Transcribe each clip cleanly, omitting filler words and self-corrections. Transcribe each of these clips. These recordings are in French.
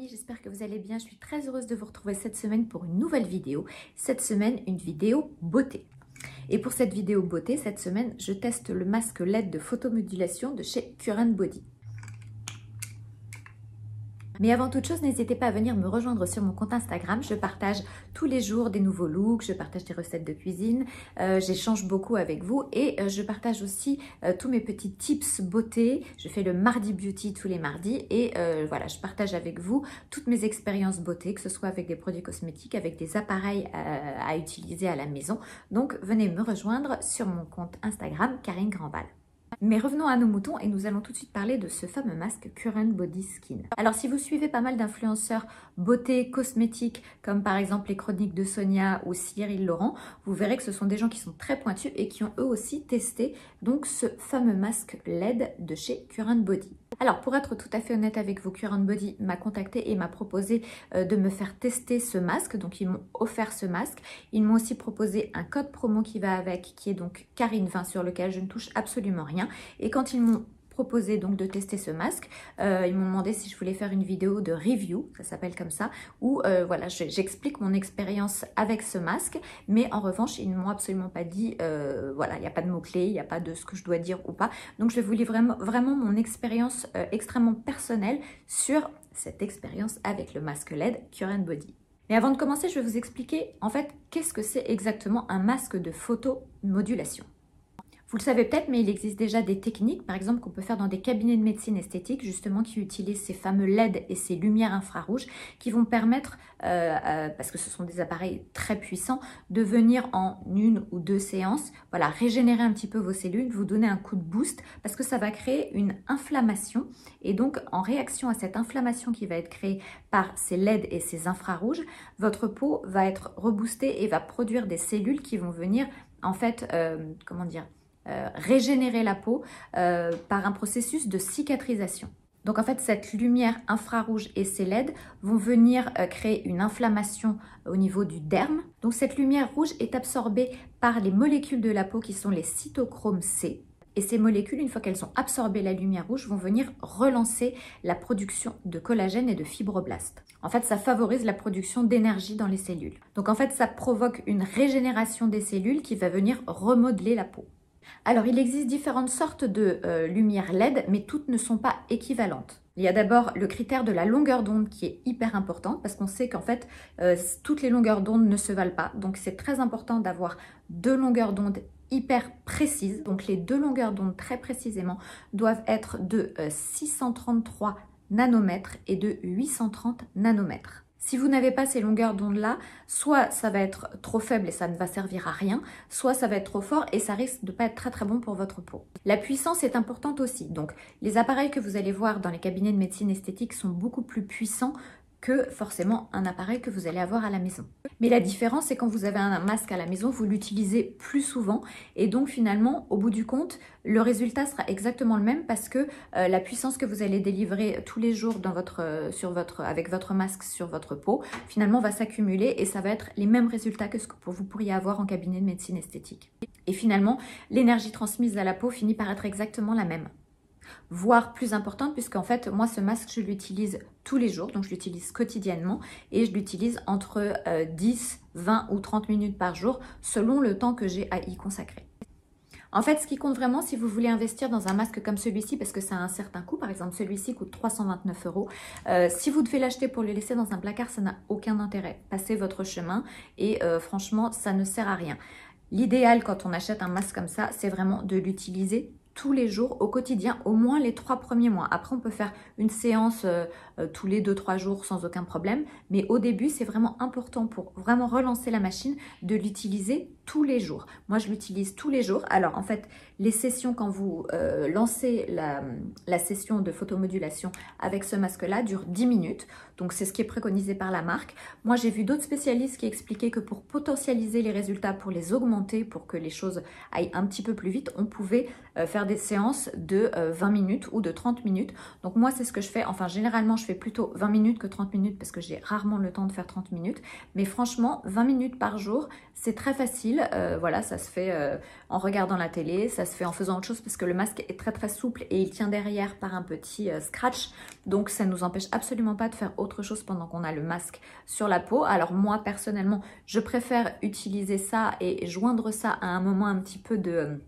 amis, j'espère que vous allez bien. Je suis très heureuse de vous retrouver cette semaine pour une nouvelle vidéo. Cette semaine, une vidéo beauté. Et pour cette vidéo beauté, cette semaine, je teste le masque LED de photomodulation de chez Current Body. Mais avant toute chose, n'hésitez pas à venir me rejoindre sur mon compte Instagram. Je partage tous les jours des nouveaux looks, je partage des recettes de cuisine, j'échange beaucoup avec vous et je partage aussi tous mes petits tips beauté. Je fais le mardi beauty tous les mardis et voilà, je partage avec vous toutes mes expériences beauté, que ce soit avec des produits cosmétiques, avec des appareils à utiliser à la maison. Donc venez me rejoindre sur mon compte Instagram, Karine Grandval. Mais revenons à nos moutons et nous allons tout de suite parler de ce fameux masque Current Body Skin. Alors si vous suivez pas mal d'influenceurs beauté, cosmétiques, comme par exemple les chroniques de Sonia ou Cyril Laurent, vous verrez que ce sont des gens qui sont très pointus et qui ont eux aussi testé donc ce fameux masque LED de chez Current Body. Alors pour être tout à fait honnête avec vous, Current Body m'a contacté et m'a proposé de me faire tester ce masque. Donc ils m'ont offert ce masque. Ils m'ont aussi proposé un code promo qui va avec, qui est donc Karine20 sur lequel je ne touche absolument rien. Et quand ils m'ont proposé donc de tester ce masque, ils m'ont demandé si je voulais faire une vidéo de review, ça s'appelle comme ça, où voilà, j'explique mon expérience avec ce masque, mais en revanche ils ne m'ont absolument pas dit, voilà, il n'y a pas de mots-clés, il n'y a pas de ce que je dois dire ou pas, donc je vais vous livrer vraiment mon expérience extrêmement personnelle sur cette expérience avec le masque LED Current Body. Mais avant de commencer, je vais vous expliquer en fait qu'est-ce que c'est exactement un masque de photomodulation. Vous le savez peut-être, mais il existe déjà des techniques, par exemple, qu'on peut faire dans des cabinets de médecine esthétique, justement, qui utilisent ces fameux LED et ces lumières infrarouges qui vont permettre, parce que ce sont des appareils très puissants, de venir en une ou deux séances, voilà, régénérer un petit peu vos cellules, vous donner un coup de boost, parce que ça va créer une inflammation. Et donc, en réaction à cette inflammation qui va être créée par ces LED et ces infrarouges, votre peau va être reboostée et va produire des cellules qui vont venir, en fait, comment dire, régénérer la peau par un processus de cicatrisation. Donc en fait, cette lumière infrarouge et ces LED vont venir créer une inflammation au niveau du derme. Donc cette lumière rouge est absorbée par les molécules de la peau qui sont les cytochromes C. Et ces molécules, une fois qu'elles ont absorbé la lumière rouge, vont venir relancer la production de collagène et de fibroblastes. En fait, ça favorise la production d'énergie dans les cellules. Donc en fait, ça provoque une régénération des cellules qui va venir remodeler la peau. Alors, il existe différentes sortes de lumières LED, mais toutes ne sont pas équivalentes. Il y a d'abord le critère de la longueur d'onde qui est hyper important parce qu'on sait qu'en fait, toutes les longueurs d'onde ne se valent pas. Donc, c'est très important d'avoir deux longueurs d'onde hyper précises. Donc, les deux longueurs d'onde très précisément doivent être de 633 nanomètres et de 830 nanomètres. Si vous n'avez pas ces longueurs d'onde-là, soit ça va être trop faible et ça ne va servir à rien, soit ça va être trop fort et ça risque de ne pas être très bon pour votre peau. La puissance est importante aussi. Donc, les appareils que vous allez voir dans les cabinets de médecine esthétique sont beaucoup plus puissants que forcément un appareil que vous allez avoir à la maison. Mais la différence, c'est quand vous avez un masque à la maison, vous l'utilisez plus souvent et donc finalement, au bout du compte, le résultat sera exactement le même parce que la puissance que vous allez délivrer tous les jours dans avec votre masque sur votre peau, finalement va s'accumuler et ça va être les mêmes résultats que ce que vous pourriez avoir en cabinet de médecine esthétique. Et finalement, l'énergie transmise à la peau finit par être exactement la même, voire plus importante, puisqu'en fait moi ce masque je l'utilise tous les jours, donc je l'utilise quotidiennement et je l'utilise entre 10, 20 ou 30 minutes par jour selon le temps que j'ai à y consacrer. En fait, ce qui compte vraiment, si vous voulez investir dans un masque comme celui-ci, parce que ça a un certain coût, par exemple celui-ci coûte 329 €, si vous devez l'acheter pour le laisser dans un placard, ça n'a aucun intérêt. Passez votre chemin et franchement, ça ne sert à rien. L'idéal quand on achète un masque comme ça, c'est vraiment de l'utiliser tous les jours au quotidien, au moins les 3 premiers mois. Après, on peut faire une séance tous les 2-3 jours sans aucun problème. Mais au début, c'est vraiment important pour vraiment relancer la machine de l'utiliser tous les jours. Moi, je l'utilise tous les jours. Alors, en fait, les sessions, quand vous lancez la session de photomodulation avec ce masque-là, durent 10 minutes. Donc, c'est ce qui est préconisé par la marque. Moi, j'ai vu d'autres spécialistes qui expliquaient que pour potentialiser les résultats, pour les augmenter, pour que les choses aillent un petit peu plus vite, on pouvait faire faire des séances de 20 minutes ou de 30 minutes. Donc moi, c'est ce que je fais. Enfin, généralement, je fais plutôt 20 minutes que 30 minutes parce que j'ai rarement le temps de faire 30 minutes. Mais franchement, 20 minutes par jour, c'est très facile. Voilà, ça se fait en regardant la télé, ça se fait en faisant autre chose parce que le masque est très souple et il tient derrière par un petit scratch. Donc, ça ne nous empêche absolument pas de faire autre chose pendant qu'on a le masque sur la peau. Alors moi, personnellement, je préfère utiliser ça et joindre ça à un moment un petit peu de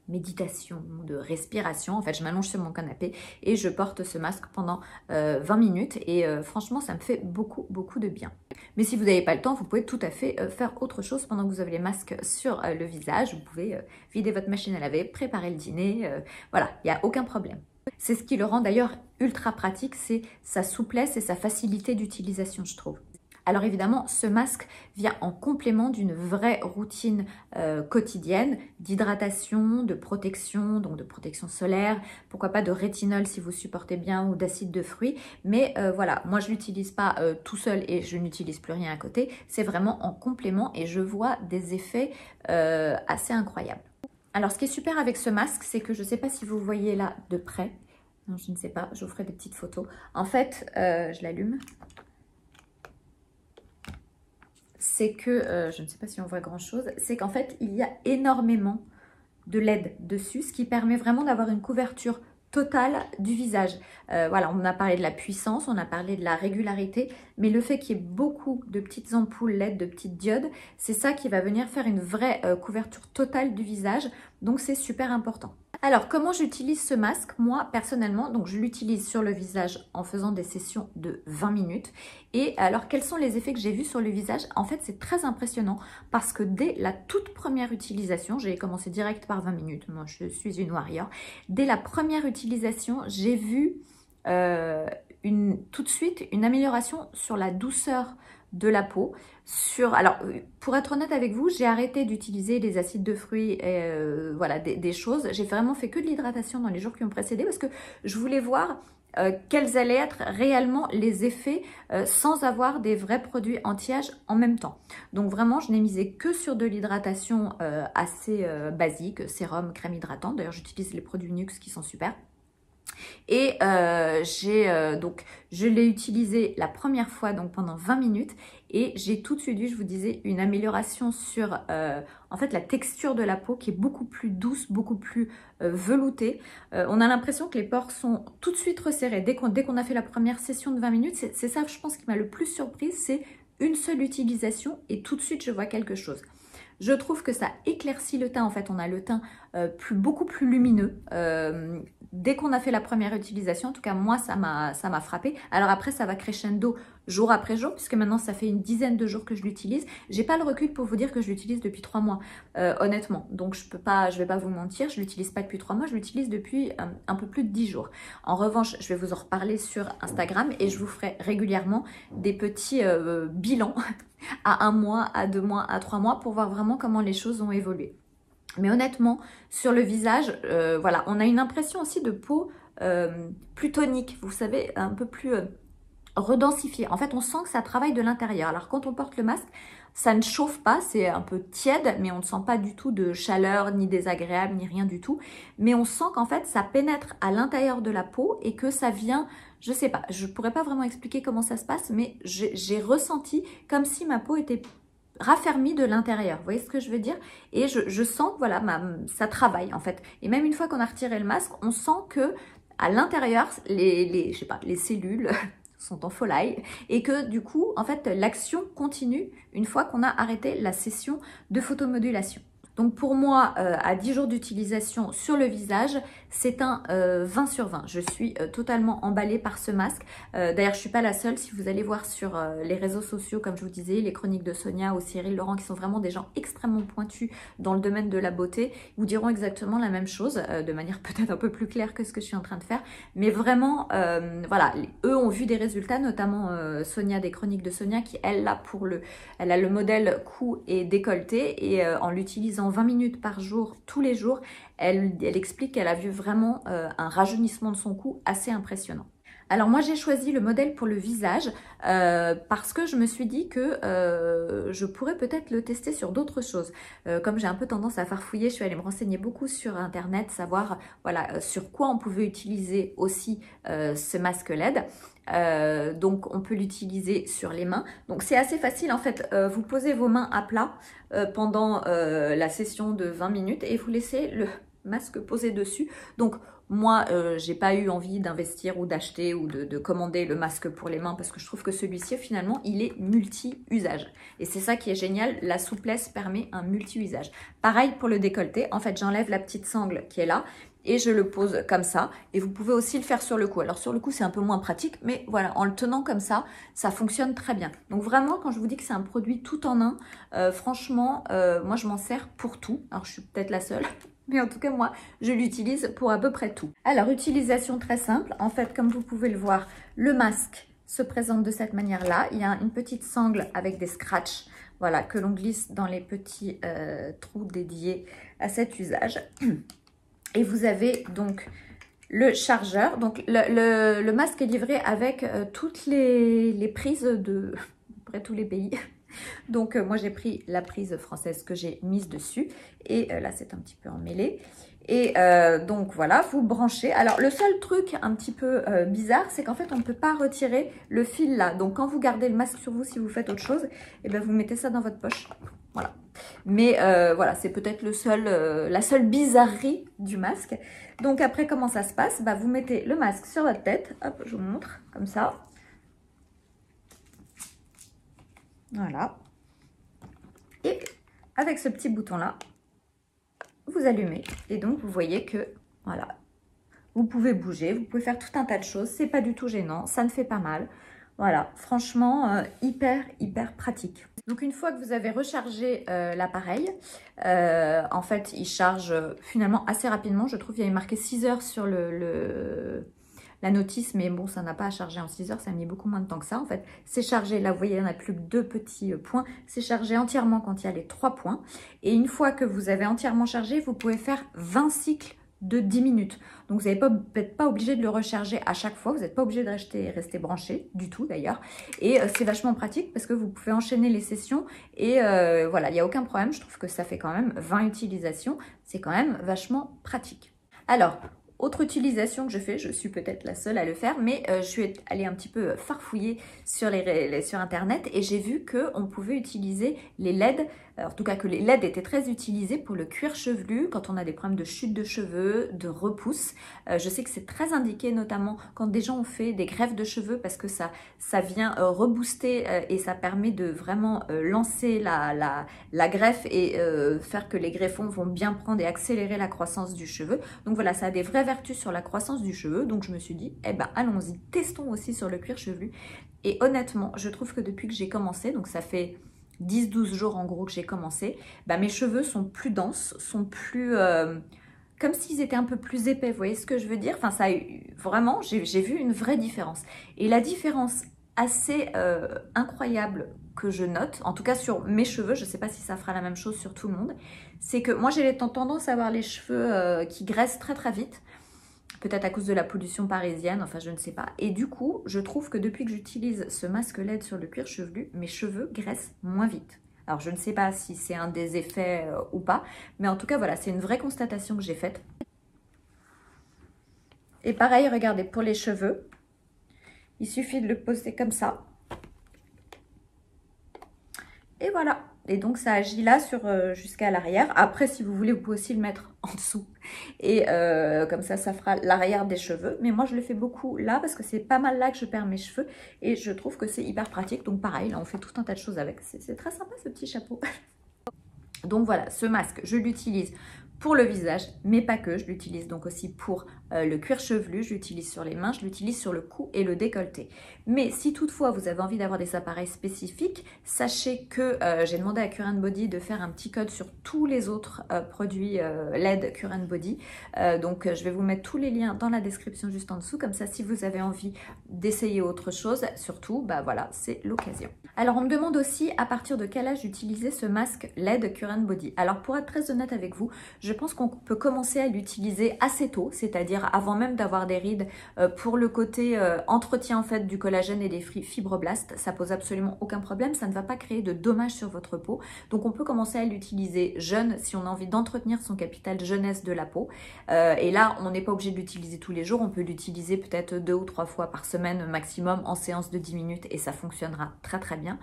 méditation, de respiration. En fait, je m'allonge sur mon canapé et je porte ce masque pendant 20 minutes et franchement, ça me fait beaucoup de bien. Mais si vous n'avez pas le temps, vous pouvez tout à fait faire autre chose pendant que vous avez les masques sur le visage. Vous pouvez vider votre machine à laver, préparer le dîner, voilà, il n'y a aucun problème. C'est ce qui le rend d'ailleurs ultra pratique, c'est sa souplesse et sa facilité d'utilisation, je trouve. Alors évidemment, ce masque vient en complément d'une vraie routine quotidienne d'hydratation, de protection, donc de protection solaire, pourquoi pas de rétinol si vous supportez bien ou d'acide de fruits. Mais voilà, moi je ne l'utilise pas tout seul et je n'utilise plus rien à côté. C'est vraiment en complément et je vois des effets assez incroyables. Alors ce qui est super avec ce masque, c'est que je ne sais pas si vous voyez là de près. Non, je ne sais pas, je vous ferai des petites photos. En fait, je l'allume. C'est que, je ne sais pas si on voit grand chose, c'est qu'en fait il y a énormément de LED dessus, ce qui permet vraiment d'avoir une couverture totale du visage. Voilà, on a parlé de la puissance, on a parlé de la régularité, mais le fait qu'il y ait beaucoup de petites ampoules LED, de petites diodes, c'est ça qui va venir faire une vraie couverture totale du visage, donc c'est super important. Alors, comment j'utilise ce masque? Moi, personnellement, donc je l'utilise sur le visage en faisant des sessions de 20 minutes. Et alors, quels sont les effets que j'ai vus sur le visage? En fait, c'est très impressionnant parce que dès la toute première utilisation, j'ai commencé direct par 20 minutes, moi je suis une warrior. Dès la première utilisation, j'ai vu tout de suite une amélioration sur la douceur de la peau. Alors, pour être honnête avec vous, j'ai arrêté d'utiliser les acides de fruits et voilà, des choses. J'ai vraiment fait que de l'hydratation dans les jours qui ont précédé parce que je voulais voir quels allaient être réellement les effets sans avoir des vrais produits anti-âge en même temps. Donc vraiment, je n'ai misé que sur de l'hydratation assez basique, sérum, crème hydratante. D'ailleurs, j'utilise les produits Nux qui sont super. Et donc je l'ai utilisé la première fois donc pendant 20 minutes et j'ai tout de suite vu, je vous disais, une amélioration sur en fait la texture de la peau qui est beaucoup plus douce, beaucoup plus veloutée. On a l'impression que les pores sont tout de suite resserrés. Dès qu'on a fait la première session de 20 minutes, c'est ça je pense qui m'a le plus surprise, c'est une seule utilisation et tout de suite je vois quelque chose. Je trouve que ça éclaircit le teint. En fait, on a le teint beaucoup plus lumineux. Dès qu'on a fait la première utilisation, en tout cas moi, ça m'a frappé. Alors après, ça va crescendo jour après jour, puisque maintenant, ça fait une dizaine de jours que je l'utilise. J'ai pas le recul pour vous dire que je l'utilise depuis 3 mois, honnêtement. Donc, je vais pas vous mentir, je l'utilise pas depuis 3 mois, je l'utilise depuis un peu plus de 10 jours. En revanche, je vais vous en reparler sur Instagram et je vous ferai régulièrement des petits bilans à 1 mois, à 2 mois, à 3 mois pour voir vraiment comment les choses ont évolué. Mais honnêtement, sur le visage, voilà, on a une impression aussi de peau plus tonique, vous savez, un peu plus redensifiée. En fait, on sent que ça travaille de l'intérieur. Alors, quand on porte le masque, ça ne chauffe pas, c'est un peu tiède, mais on ne sent pas du tout de chaleur, ni désagréable, ni rien du tout. Mais on sent qu'en fait, ça pénètre à l'intérieur de la peau et que ça vient, je sais pas, je pourrais pas vraiment expliquer comment ça se passe, mais j'ai ressenti comme si ma peau était raffermie de l'intérieur, vous voyez ce que je veux dire? Et je sens que voilà, ça travaille en fait. Et même une fois qu'on a retiré le masque, on sent que à l'intérieur, je sais pas, les cellules sont en folie et que du coup, en fait, l'action continue une fois qu'on a arrêté la session de photomodulation. Donc pour moi, à 10 jours d'utilisation sur le visage, c'est un 20 sur 20. Je suis totalement emballée par ce masque. D'ailleurs, je ne suis pas la seule. Si vous allez voir sur les réseaux sociaux, comme je vous disais, les chroniques de Sonia ou Cyril Laurent, qui sont vraiment des gens extrêmement pointus dans le domaine de la beauté, vous diront exactement la même chose, de manière peut-être un peu plus claire que ce que je suis en train de faire. Mais vraiment, voilà, eux ont vu des résultats, notamment Sonia des chroniques de Sonia, qui elle a le modèle cou et décolleté et en l'utilisant 20 minutes par jour, tous les jours, elle explique qu'elle a vu vraiment un rajeunissement de son cou assez impressionnant. Alors moi j'ai choisi le modèle pour le visage parce que je me suis dit que je pourrais peut-être le tester sur d'autres choses. Comme j'ai un peu tendance à farfouiller, je suis allée me renseigner beaucoup sur internet, savoir voilà, sur quoi on pouvait utiliser aussi ce masque LED. Donc on peut l'utiliser sur les mains. Donc c'est assez facile en fait, vous posez vos mains à plat pendant la session de 20 minutes et vous laissez le masque posé dessus. Donc moi, j'ai pas eu envie d'investir ou d'acheter ou de commander le masque pour les mains parce que je trouve que celui-ci, finalement, il est multi-usage. Et c'est ça qui est génial, la souplesse permet un multi-usage. Pareil pour le décolleté, en fait, j'enlève la petite sangle qui est là et je le pose comme ça. Et vous pouvez aussi le faire sur le cou. Alors sur le cou, c'est un peu moins pratique, mais voilà, en le tenant comme ça fonctionne très bien. Donc vraiment, quand je vous dis que c'est un produit tout en un, franchement, moi, je m'en sers pour tout. Alors je suis peut-être la seule. Mais en tout cas, moi, je l'utilise pour à peu près tout. Alors, utilisation très simple. En fait, comme vous pouvez le voir, le masque se présente de cette manière-là. Il y a une petite sangle avec des scratchs, voilà, que l'on glisse dans les petits trous dédiés à cet usage. Et vous avez donc le chargeur. Donc, le masque est livré avec toutes les prises de à peu près tous les pays. Donc moi j'ai pris la prise française que j'ai mise dessus et là c'est un petit peu emmêlé et donc voilà, vous branchez. Alors le seul truc un petit peu bizarre, c'est qu'en fait on ne peut pas retirer le fil là, donc quand vous gardez le masque sur vous, si vous faites autre chose, et ben vous mettez ça dans votre poche, voilà. Mais voilà, c'est peut-être la seule bizarrerie du masque. Donc après, comment ça se passe? Bah, vous mettez le masque sur votre tête, hop, je vous montre, comme ça. Voilà. Et avec ce petit bouton-là, vous allumez. Et donc, vous voyez que, voilà, vous pouvez bouger, vous pouvez faire tout un tas de choses. C'est pas du tout gênant, ça ne fait pas mal. Voilà, franchement, hyper pratique. Donc, une fois que vous avez rechargé l'appareil, en fait, il charge finalement assez rapidement. Je trouve qu'il y avait marqué 6 heures sur la notice, mais bon, ça n'a pas à charger en 6 heures, ça a mis beaucoup moins de temps que ça. En fait, c'est chargé, là, vous voyez, il n'y en a plus que 2 petits points. C'est chargé entièrement quand il y a les 3 points. Et une fois que vous avez entièrement chargé, vous pouvez faire 20 cycles de 10 minutes. Donc, vous n'êtes pas obligé de le recharger à chaque fois. Vous n'êtes pas obligé de rester branché du tout, d'ailleurs. Et c'est vachement pratique parce que vous pouvez enchaîner les sessions. Et voilà, il n'y a aucun problème. Je trouve que ça fait quand même 20 utilisations. C'est quand même vachement pratique. Alors, autre utilisation que je fais, je suis peut-être la seule à le faire, mais je suis allée un petit peu farfouiller sur Internet et j'ai vu qu'on pouvait utiliser les LED, en tout cas que les LED étaient très utilisés pour le cuir chevelu, quand on a des problèmes de chute de cheveux, de repousse. Je sais que c'est très indiqué, notamment quand des gens ont fait des greffes de cheveux, parce que ça vient rebooster et ça permet de vraiment lancer la greffe et faire que les greffons vont bien prendre et accélérer la croissance du cheveu. Donc voilà, ça a des vraies vertus sur la croissance du cheveu. Donc je me suis dit, eh ben allons-y, testons aussi sur le cuir chevelu. Et honnêtement, je trouve que depuis que j'ai commencé, donc ça fait 10-12 jours en gros que j'ai commencé, bah mes cheveux sont plus denses, sont plus... comme s'ils étaient un peu plus épais, vous voyez ce que je veux dire? Enfin, ça a eu, vraiment, j'ai vu une vraie différence. Et la différence assez incroyable que je note, en tout cas sur mes cheveux, je ne sais pas si ça fera la même chose sur tout le monde, c'est que moi j'ai tendance à avoir les cheveux qui graissent très vite, peut-être à cause de la pollution parisienne, enfin je ne sais pas. Et du coup, je trouve que depuis que j'utilise ce masque LED sur le cuir chevelu, mes cheveux graissent moins vite. Alors je ne sais pas si c'est un des effets ou pas, mais en tout cas voilà, c'est une vraie constatation que j'ai faite. Et pareil, regardez, pour les cheveux, il suffit de le poser comme ça. Et voilà. Et donc, ça agit là jusqu'à l'arrière. Après, si vous voulez, vous pouvez aussi le mettre en dessous. Et comme ça fera l'arrière des cheveux. Mais moi, je le fais beaucoup là parce que c'est pas mal là que je perds mes cheveux. Et je trouve que c'est hyper pratique. Donc, pareil, là, on fait tout un tas de choses avec. C'est très sympa, ce petit chapeau. Donc, voilà, ce masque, je l'utilise pour le visage, mais pas que. Je l'utilise donc aussi pour le cuir chevelu, je l'utilise sur les mains, je l'utilise sur le cou et le décolleté. Mais si toutefois vous avez envie d'avoir des appareils spécifiques, sachez que j'ai demandé à Cure & Body de faire un petit code sur tous les autres produits LED Cure & Body. Donc je vais vous mettre tous les liens dans la description juste en dessous, comme ça si vous avez envie d'essayer autre chose, surtout, bah voilà, c'est l'occasion. Alors on me demande aussi à partir de quel âge utiliser ce masque LED Cure & Body. Alors pour être très honnête avec vous, je pense qu'on peut commencer à l'utiliser assez tôt, c'est-à-dire avant même d'avoir des rides, pour le côté entretien en fait du collagène et des fibroblastes. Ça pose absolument aucun problème, ça ne va pas créer de dommages sur votre peau. Donc on peut commencer à l'utiliser jeune si on a envie d'entretenir son capital jeunesse de la peau. Et là, on n'est pas obligé de l'utiliser tous les jours, on peut l'utiliser peut-être 2 ou 3 fois par semaine maximum en séance de 10 minutes et ça fonctionnera très très bien.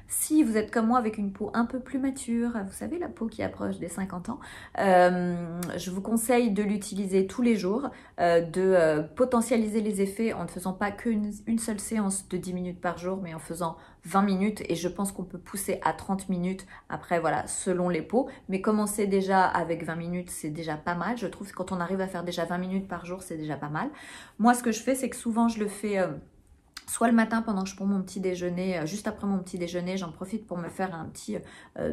Si vous êtes comme moi avec une peau un peu plus mature, vous savez la peau qui approche des 50 ans, je vous conseille de l'utiliser tous les jours, de potentialiser les effets en ne faisant pas qu'une seule séance de 10 minutes par jour, mais en faisant 20 minutes et je pense qu'on peut pousser à 30 minutes après, voilà, selon les peaux. Mais commencer déjà avec 20 minutes, c'est déjà pas mal. Je trouve que quand on arrive à faire déjà 20 minutes par jour, c'est déjà pas mal. Moi, ce que je fais, c'est que souvent, je le fais... soit le matin pendant que je prends mon petit déjeuner, juste après mon petit déjeuner, j'en profite pour me faire un petit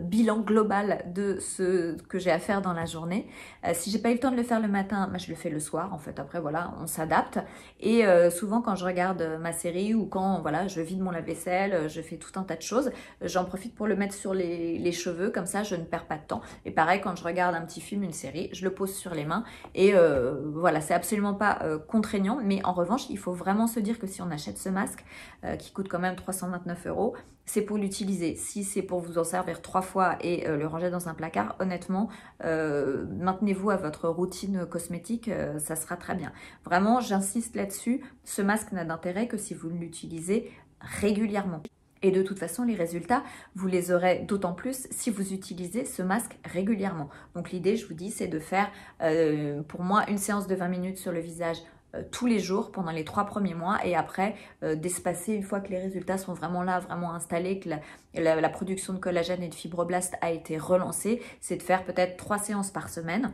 bilan global de ce que j'ai à faire dans la journée. Si j'ai pas eu le temps de le faire le matin, je le fais le soir en fait. Après voilà, on s'adapte. Et souvent quand je regarde ma série ou quand voilà, je vide mon lave-vaisselle, je fais tout un tas de choses, j'en profite pour le mettre sur les cheveux, comme ça je ne perds pas de temps. Et pareil, quand je regarde un petit film, une série, je le pose sur les mains. Et voilà, c'est absolument pas contraignant, mais en revanche, il faut vraiment se dire que si on achète ce masque, qui coûte quand même 329 €, c'est pour l'utiliser. Si c'est pour vous en servir 3 fois et le ranger dans un placard, honnêtement, maintenez-vous à votre routine cosmétique, ça sera très bien. Vraiment, j'insiste là-dessus, ce masque n'a d'intérêt que si vous l'utilisez régulièrement. Et de toute façon, les résultats, vous les aurez d'autant plus si vous utilisez ce masque régulièrement. Donc l'idée, je vous dis, c'est de faire, pour moi, une séance de 20 minutes sur le visage tous les jours pendant les 3 premiers mois et après d'espacer une fois que les résultats sont vraiment là, vraiment installés, que la production de collagène et de fibroblastes a été relancée, c'est de faire peut-être 3 séances par semaine.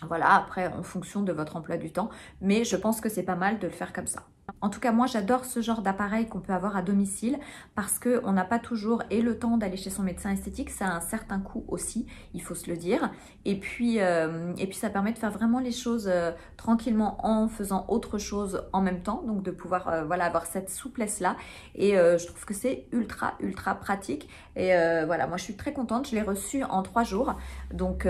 Voilà, après en fonction de votre emploi du temps, mais je pense que c'est pas mal de le faire comme ça. En tout cas, moi, j'adore ce genre d'appareil qu'on peut avoir à domicile parce qu'on n'a pas toujours et le temps d'aller chez son médecin esthétique. Ça a un certain coût aussi, il faut se le dire. Et puis ça permet de faire vraiment les choses tranquillement en faisant autre chose en même temps. Donc, de pouvoir voilà, avoir cette souplesse-là. Et je trouve que c'est ultra, ultra pratique. Et voilà, moi, je suis très contente. Je l'ai reçu en 3 jours. Donc,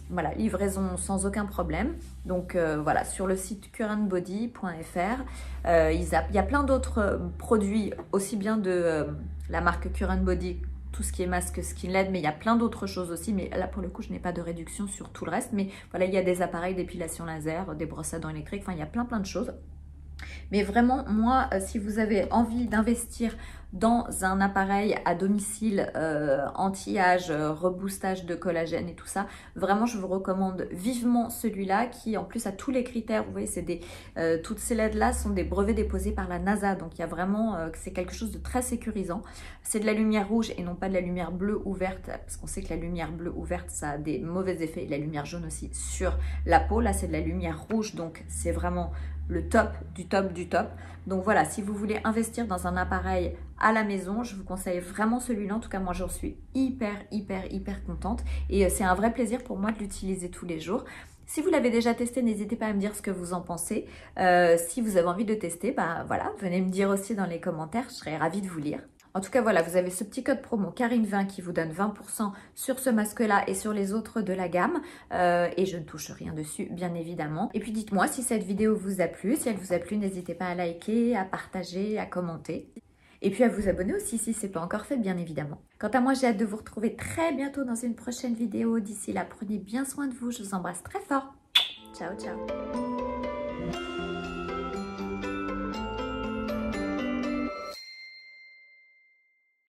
voilà, livraison sans aucun problème. Donc, voilà, sur le site currentbody.fr. Il y a plein d'autres produits, aussi bien de la marque Current Body, tout ce qui est masque Skin LED, mais il y a plein d'autres choses aussi. Mais là, pour le coup, je n'ai pas de réduction sur tout le reste. Mais voilà, il y a des appareils d'épilation laser, des brosses à dents électriques, enfin, il y a plein de choses. Mais vraiment, moi, si vous avez envie d'investir dans un appareil à domicile, anti-âge, reboostage de collagène et tout ça, vraiment je vous recommande vivement celui-là qui en plus a tous les critères. Vous voyez, toutes ces LED là sont des brevets déposés par la NASA, donc il y a vraiment, c'est quelque chose de très sécurisant. C'est de la lumière rouge et non pas de la lumière bleue ou verte, parce qu'on sait que la lumière bleue ou verte ça a des mauvais effets, et la lumière jaune aussi sur la peau. Là c'est de la lumière rouge, donc c'est vraiment le top du top du top. Donc voilà, si vous voulez investir dans un appareil à la maison, je vous conseille vraiment celui-là. En tout cas, moi, j'en suis hyper contente. Et c'est un vrai plaisir pour moi de l'utiliser tous les jours. Si vous l'avez déjà testé, n'hésitez pas à me dire ce que vous en pensez. Si vous avez envie de tester, bah voilà, venez me dire aussi dans les commentaires. Je serais ravie de vous lire. En tout cas, voilà, vous avez ce petit code promo Karine20 qui vous donne 20% sur ce masque-là et sur les autres de la gamme. Et je ne touche rien dessus, bien évidemment. Et puis, dites-moi si cette vidéo vous a plu. Si elle vous a plu, n'hésitez pas à liker, à partager, à commenter. Et puis à vous abonner aussi si ce n'est pas encore fait, bien évidemment. Quant à moi, j'ai hâte de vous retrouver très bientôt dans une prochaine vidéo. D'ici là, prenez bien soin de vous. Je vous embrasse très fort. Ciao, ciao.